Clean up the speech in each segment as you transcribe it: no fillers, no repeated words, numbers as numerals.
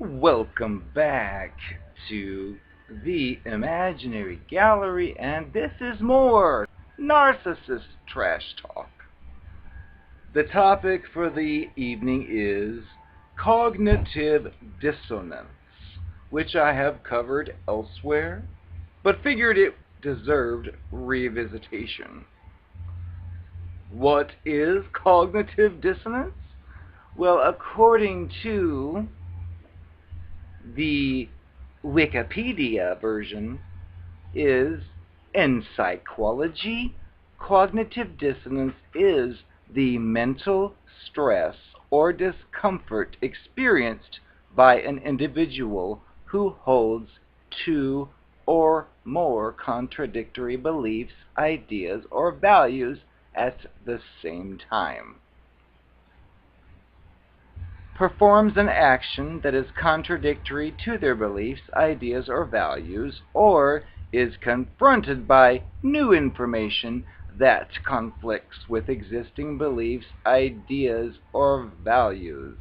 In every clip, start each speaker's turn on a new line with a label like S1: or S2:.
S1: Welcome back to the Imaginary Gallery, and this is more Narcissist Trash Talk. The topic for the evening is Cognitive Dissonance, which I have covered elsewhere, but figured it deserved revisitation. What is cognitive dissonance? Well, according to the Wikipedia version, is in psychology, cognitive dissonance is the mental stress or discomfort experienced by an individual who holds two or more contradictory beliefs, ideas, or values at the same time. Performs an action that is contradictory to their beliefs, ideas, or values, or is confronted by new information that conflicts with existing beliefs, ideas, or values.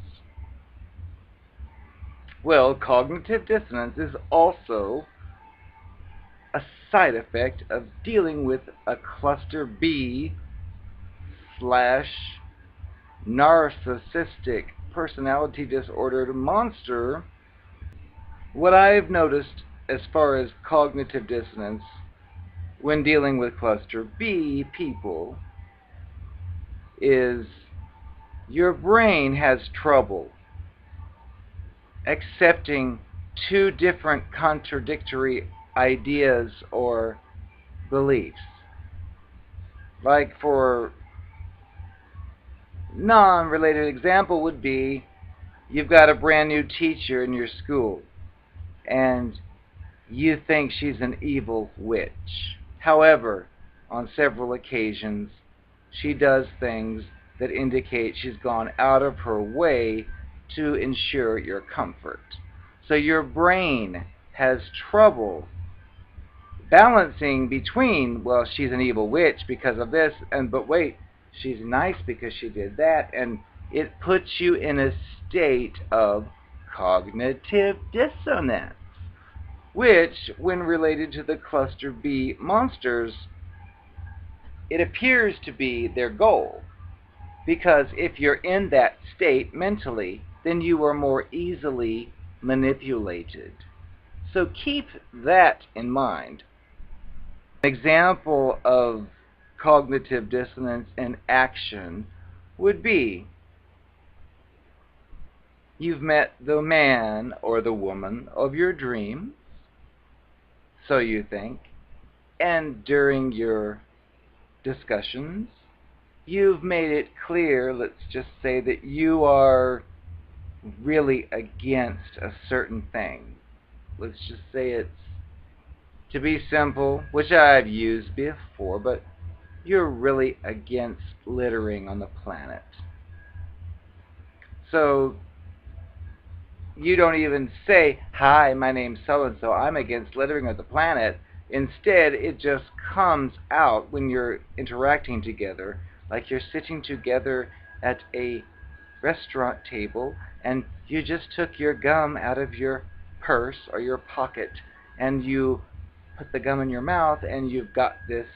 S1: Well, cognitive dissonance is also a side effect of dealing with a cluster B / narcissistic personality disordered monster. What I've noticed as far as cognitive dissonance when dealing with cluster B people is your brain has trouble accepting two different contradictory ideas or beliefs. Like, for non-related example would be, you've got a brand new teacher in your school and you think she's an evil witch. However, on several occasions she does things that indicate she's gone out of her way to ensure your comfort. So your brain has trouble balancing between, well, she's an evil witch because of this, but wait, she's nice because she did that, and it puts you in a state of cognitive dissonance, which, when related to the cluster B monsters, it appears to be their goal. Because if you're in that state mentally, then you are more easily manipulated. So keep that in mind. An example of cognitive dissonance in action would be, you've met the man or the woman of your dreams, so you think, and during your discussions, you've made it clear, let's just say, that you are really against a certain thing. Let's just say it's, to be simple, which I've used before, but you're really against littering on the planet. So you don't even say, hi, my name's so-and-so, I'm against littering on the planet. Instead, it just comes out when you're interacting together, like you're sitting together at a restaurant table and you just took your gum out of your purse or your pocket and you put the gum in your mouth and you've got this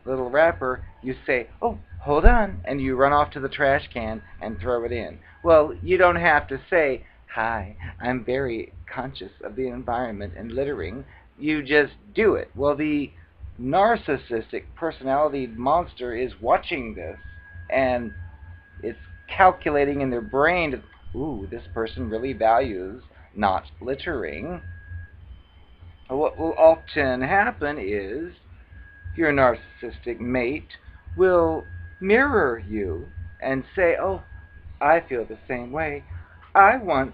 S1: little wrapper. You say, oh, hold on, and you run off to the trash can and throw it in. Well, you don't have to say, hi, I'm very conscious of the environment and littering. You just do it. Well, the narcissistic personality monster is watching this, and it's calculating in their brain that, ooh, this person really values not littering. What will often happen is your narcissistic mate will mirror you and say, oh, I feel the same way. I once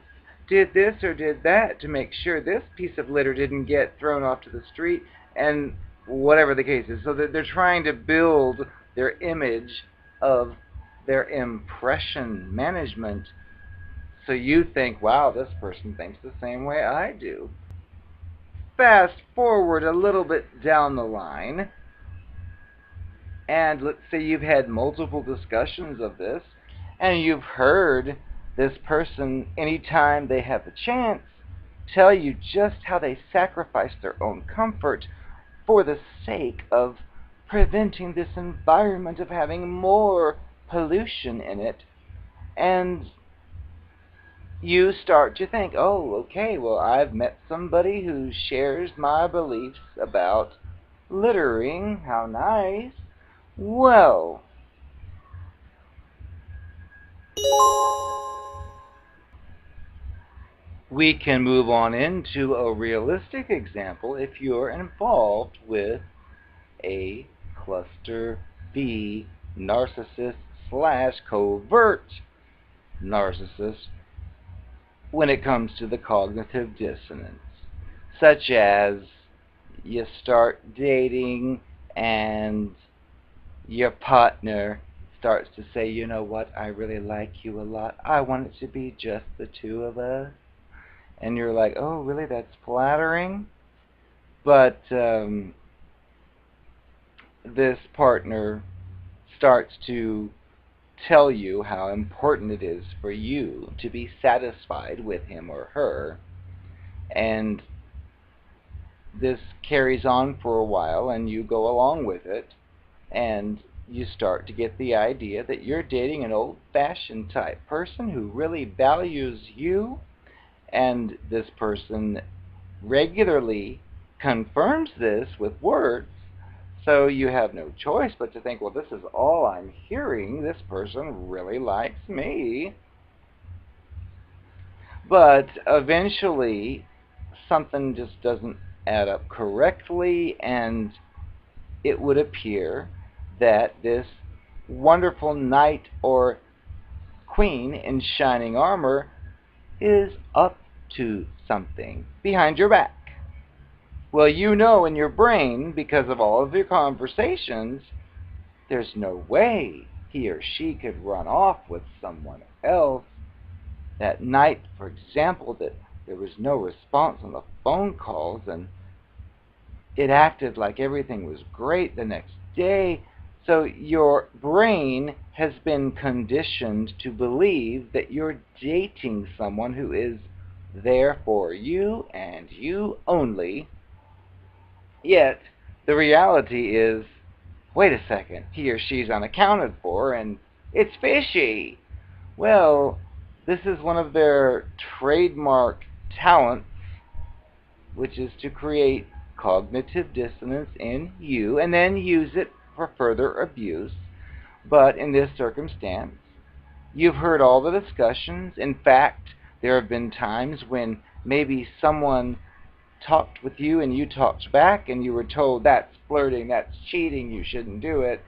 S1: did this or did that to make sure this piece of litter didn't get thrown off to the street, and whatever the case is. So that they're trying to build their image of their impression management So you think, wow, this person thinks the same way I do. Fast forward a little bit down the line, and let's say you've had multiple discussions of this, and you've heard this person, anytime they have the chance, tell you just how they sacrifice their own comfort for the sake of preventing this environment of having more pollution in it. And you start to think, oh, okay, well, I've met somebody who shares my beliefs about littering. How nice. Well, we can move on into a realistic example if you're involved with a cluster B narcissist slash covert narcissist when it comes to the cognitive dissonance, such as you start dating and your partner starts to say, you know what, I really like you a lot. I want it to be just the two of us. And you're like, oh, really, that's flattering? But this partner starts to tell you how important it is for you to be satisfied with him or her. And this carries on for a while, and you go along with it, and you start to get the idea that you're dating an old-fashioned type person who really values you, and this person regularly confirms this with words, so you have no choice but to think, well, this is all I'm hearing. This person really likes me. But eventually, something just doesn't add up correctly, and it would appear that this wonderful knight or queen in shining armor is up to something behind your back. Well, you know in your brain, because of all of your conversations, there's no way he or she could run off with someone else. That night, for example, that there was no response on the phone calls, and it acted like everything was great the next day. So your brain has been conditioned to believe that you're dating someone who is there for you and you only. Yet, the reality is, wait a second, he or she's unaccounted for, and it's fishy. Well, this is one of their trademark talents, which is to create cognitive dissonance in you and then use it for further abuse. But in this circumstance, you've heard all the discussions. In fact, there have been times when maybe someone talked with you and you talked back and you were told that's flirting, that's cheating, you shouldn't do it.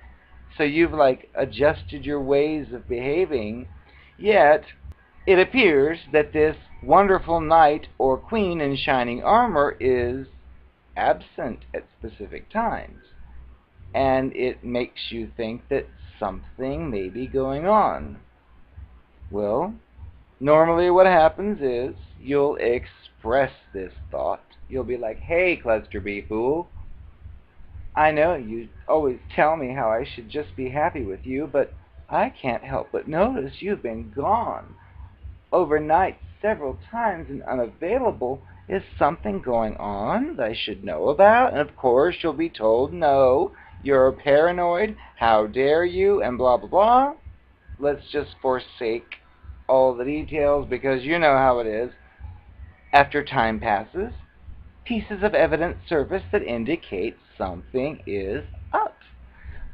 S1: So you've like adjusted your ways of behaving, yet it appears that this wonderful knight or queen in shining armor is absent at specific times. And it makes you think that something may be going on. Well, normally what happens is you'll express this thought. You'll be like, hey, cluster B fool, I know you always tell me how I should just be happy with you, but I can't help but notice you've been gone overnight several times and unavailable. Is something going on that I should know about? And of course you'll be told, no, you're paranoid, how dare you, and blah blah blah. Let's just forsake all the details because you know how it is. After time passes, pieces of evidence surface that indicate something is up.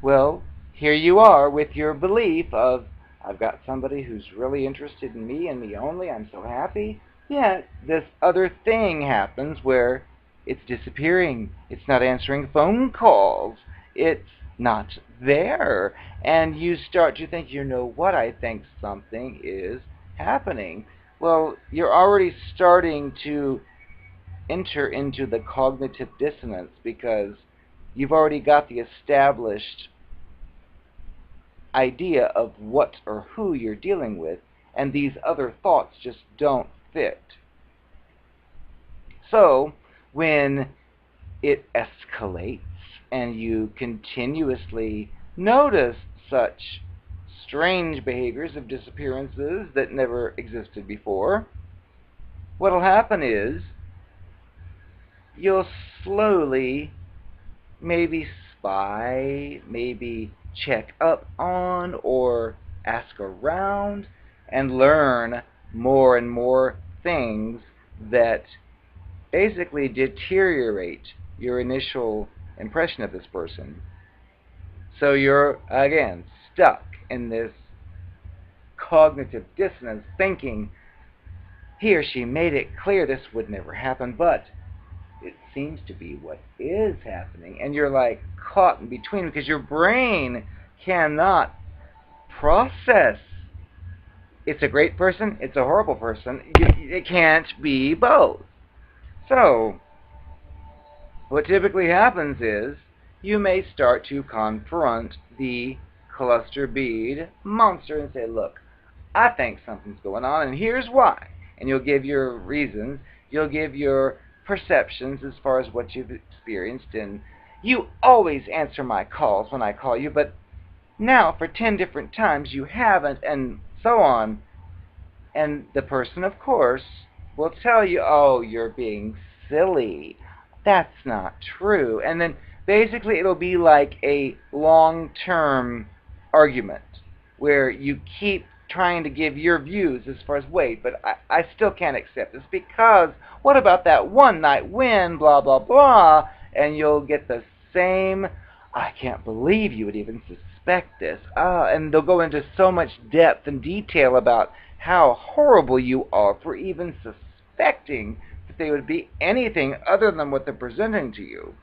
S1: Well, here you are with your belief of, I've got somebody who's really interested in me and me only, I'm so happy. Yet this other thing happens where it's disappearing. It's not answering phone calls. It's not there. And you start to think, you know what, I think something is happening. Well, you're already starting to enter into the cognitive dissonance because you've already got the established idea of what or who you're dealing with, and these other thoughts just don't fit. So when it escalates and you continuously notice such strange behaviors of disappearances that never existed before, what'll happen is you'll slowly maybe spy, maybe check up on, or ask around and learn more and more things that basically deteriorate your initial impression of this person. So you're, again, stuck in this cognitive dissonance, thinking he or she made it clear this would never happen, but it seems to be what is happening. And you're like caught in between because your brain cannot process it's a great person, it's a horrible person. It can't be both. So what typically happens is you may start to confront the cluster bead monster and say, look, I think something's going on, and here's why. And you'll give your reasons, you'll give your perceptions as far as what you've experienced, and you always answer my calls when I call you, but now for 10 different times you haven't, and so on. And the person, of course, will tell you, oh, you're being silly. That's not true. And then basically it'll be like a long-term argument where you keep trying to give your views as far as, wait, but I still can't accept this because what about that one night when, blah, blah, blah, and you'll get the same, I can't believe you would even suspect this. And they'll go into so much depth and detail about how horrible you are for even suspecting that they would be anything other than what they're presenting to you.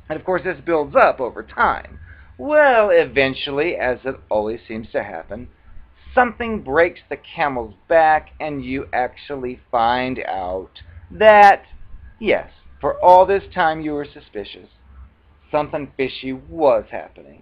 S1: And of course this builds up over time. Well, eventually, as it always seems to happen, something breaks the camel's back and you actually find out that, yes, for all this time you were suspicious. Something fishy was happening.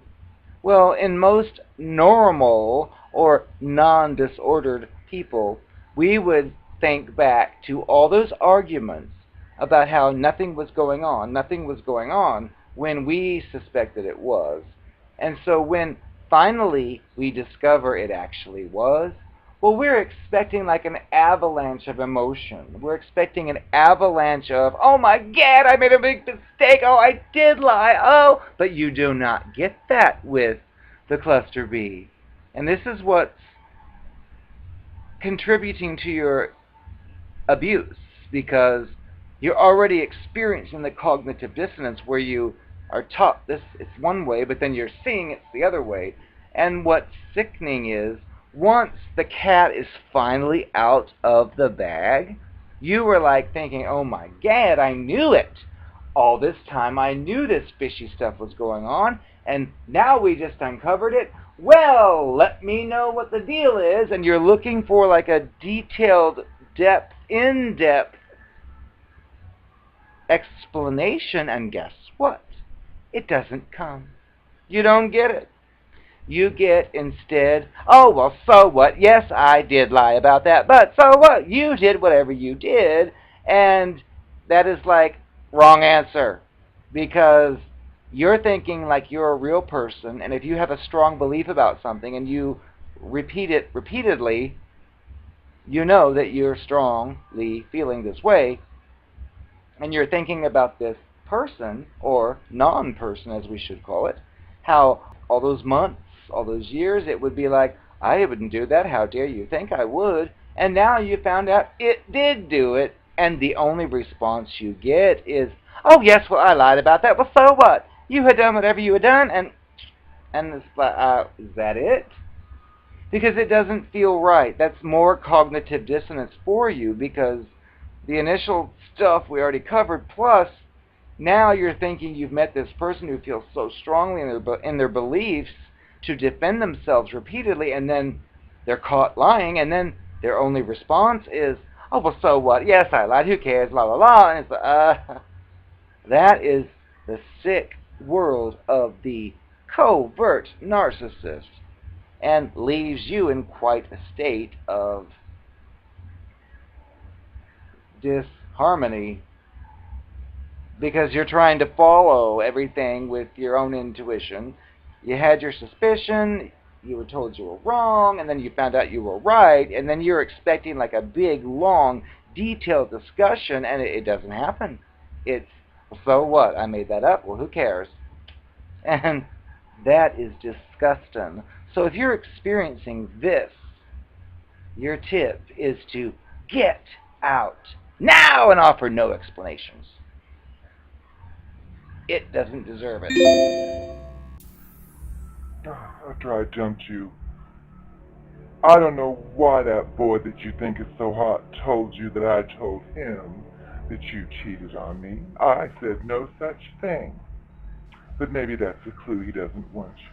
S1: Well, in most normal or non-disordered people, we would think back to all those arguments about how nothing was going on when we suspected it was. And so when finally we discover it actually was, well, we're expecting like an avalanche of emotion. We're expecting an avalanche of, oh my God, I made a big mistake. Oh, I did lie. Oh, but you do not get that with the cluster B. And this is what's contributing to your abuse, because you're already experiencing the cognitive dissonance where you are taught this it's one way, but then you're seeing it's the other way. And what's sickening is, once the cat is finally out of the bag, you were like thinking, oh my God, I knew it. All this time I knew this fishy stuff was going on, and now we just uncovered it. Well, let me know what the deal is. And you're looking for like a detailed, in-depth explanation, and guess what? It doesn't come. You don't get it. You get instead, oh, well, so what? Yes, I did lie about that, but so what? You did whatever you did, and that is like wrong answer, because you're thinking like you're a real person, and if you have a strong belief about something and you repeat it repeatedly, you know that you're strongly feeling this way, and you're thinking about this person, or non-person as we should call it, how all those months, all those years, it would be like, I wouldn't do that, how dare you think I would, and now you found out it did do it, and the only response you get is, oh yes, well I lied about that, well so what? You had done whatever you had done, and it's like, is that it? Because it doesn't feel right. That's more cognitive dissonance for you, because the initial stuff we already covered, plus now you're thinking you've met this person who feels so strongly in their beliefs to defend themselves repeatedly, and then they're caught lying, and then their only response is, oh, well, so what? Yes, I lied. Who cares? La, la, la. And it's, that is the sick world of the covert narcissist. and leaves you in quite a state of disharmony because you're trying to follow everything with your own intuition. You had your suspicion, you were told you were wrong, and then you found out you were right, and then you're expecting like a big, long, detailed discussion, and it doesn't happen. It's, well, so what? I made that up. Well, who cares? And that is disgusting. So if you're experiencing this, your tip is to get out now and offer no explanations. It doesn't deserve it.
S2: After I dumped you, I don't know why that boy that you think is so hot told you that I told him that you cheated on me. I said no such thing. But maybe that's a clue he doesn't want you.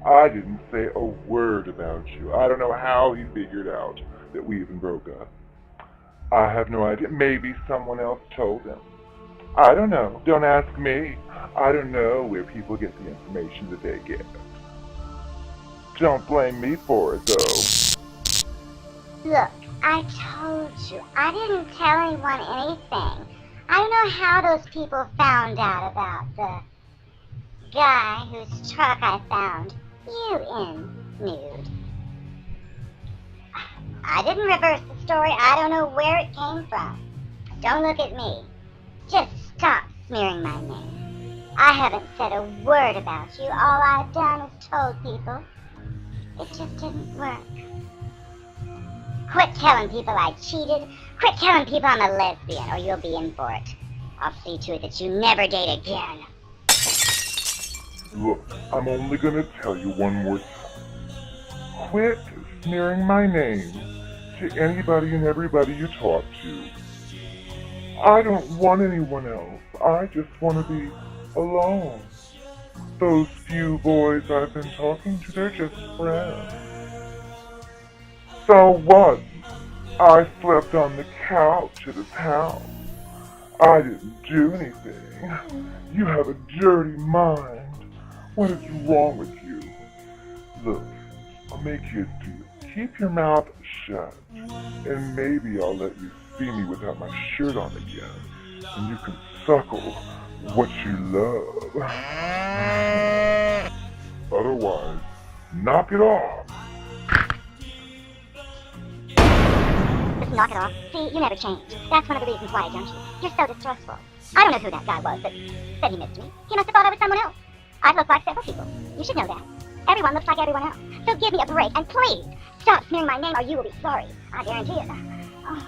S2: I didn't say a word about you. I don't know how he figured out that we even broke up. I have no idea. Maybe someone else told him. I don't know. Don't ask me. I don't know where people get the information that they get. Don't blame me for it, though.
S3: Look, I told you. I didn't tell anyone anything. I don't know how those people found out about the guy whose truck I found you in nude. I didn't reverse the story. I don't know where it came from. Don't look at me. Just stop smearing my name. I haven't said a word about you. All I've done is told people. It just didn't work. Quit telling people I cheated. Quit telling people I'm a lesbian, or you'll be in for it. I'll see to it that you never date again.
S2: Look, I'm only gonna tell you one more time. Quit smearing my name to anybody and everybody you talk to. I don't want anyone else. I just want to be alone. Those few boys I've been talking to, they're just friends. So what? I slept on the couch at his house. I didn't do anything. You have a dirty mind. What is wrong with you? Look, I'll make you a deal. Keep your mouth shut, and maybe I'll let you see me without my shirt on again, and you can suckle what you love. Otherwise, knock it off.
S3: Just knock it off. See, you never changed. That's one of the reasons why I dumped you. You're so distrustful. I don't know who that guy was, but said he missed me. He must have thought I was someone else. I look like several people. You should know that. Everyone looks like everyone else. So give me a break, and please, stop smearing my name or you will be sorry. I guarantee it. Oh.